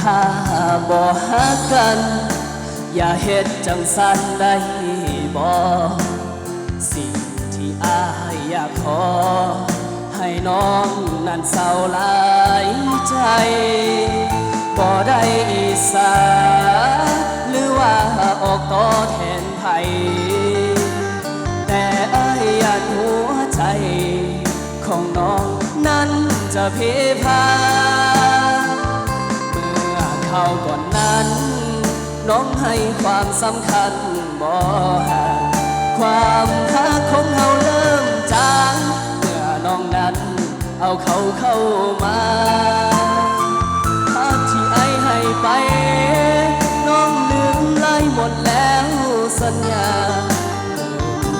ถ้าบ่ฮักกันอย่าเฮ็ดจังสันได้บ่สิ่งที่อ้ายอยากขอให้น้องนั้นเศร้าหลายใจบ่ได้อีสาหรือว่าออกต่อแทนไผแต่อ้ายอยากหัวใจของน้องนั้นจะเพพาเมื่อเขาก่อนนั้นน้องให้ความสำคัญบ่ห่างความรักของเราเริ่มจางเมื่อน้องนั้นเอาเขาเข้ามาภาพที่ไอ้ให้ไปน้องลืมไล่หมดแล้วสัญญา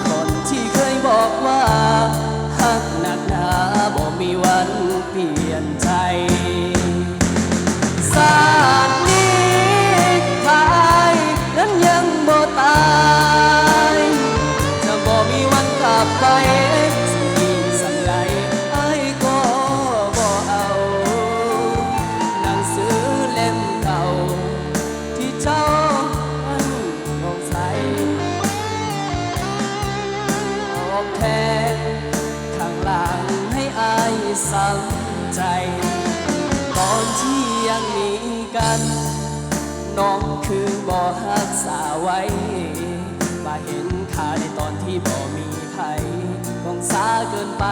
คนที่เคยบอกว่าฮักหนักหนาบ่มีวันเปลี่ยนใจสาดนี้ถ้าอ้ายนั้นยังบ่ตายจะบ่มีวันกลับไปสิ่งสังไรอ้ายก็บ่เอาหนังสือเล่มเก่าที่เจ้านั้นลงใส่ออกแทนข้างหลังให้อ้ายสังใจตอนที่ยังมีกันน้องคือบ่รักษาไว้มาเห็นค่าในตอนที่บ่มีใครคงสาเกินไป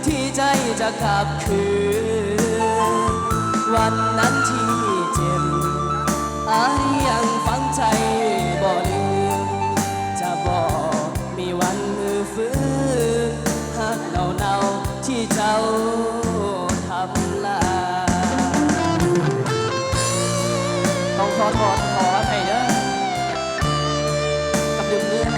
ที่ใจจะกลับคืนวันนั้นที่เจ็บอ้ายยังฝังใจบ่ลืมจะบ่มีวันมือฟื้นฮักเนาๆที่เจ้าทำลายต้องขอโทษขออภัยเด้อกับลืมเรื่อง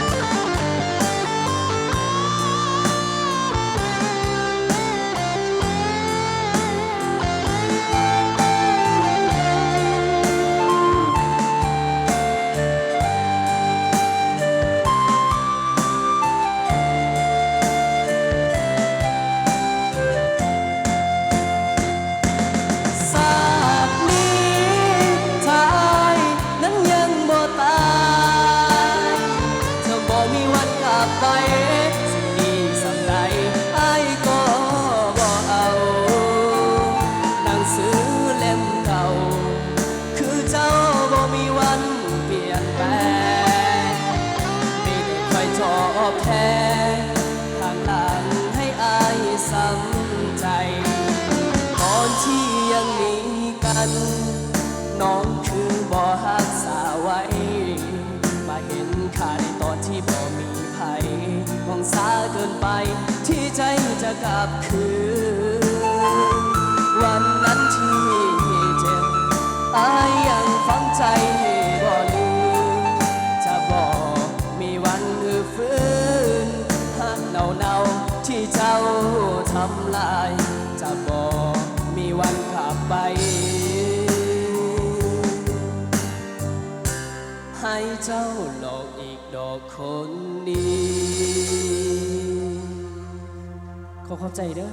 ไปสิ่งนี้สั่งใดอ้ายก็บ่เอาหนังสือเล่มเก่าคือเจ้าบ่มีวันเปลี่ยนแปลงไม่ได้คอยตอบแทนข้างหลังให้อ้ายซ้ำใจตอนที่ยังมีกันน้องคือบ่รักษาไว้มาเห็นค่าในตอนที่บ่มีมองสาเกินไปที่ใจจะกลับคืนวันนั้นที่เจ็บอ้ายยังฝังใจบ่ลืมจะบอกมีวันมือฟื้นฮักเนาๆที่เจ้าทำลายจะบอกมีวันกลับไปให้เจ้าหลอกอีกดอกคนดีขอเข้าใจเด้อ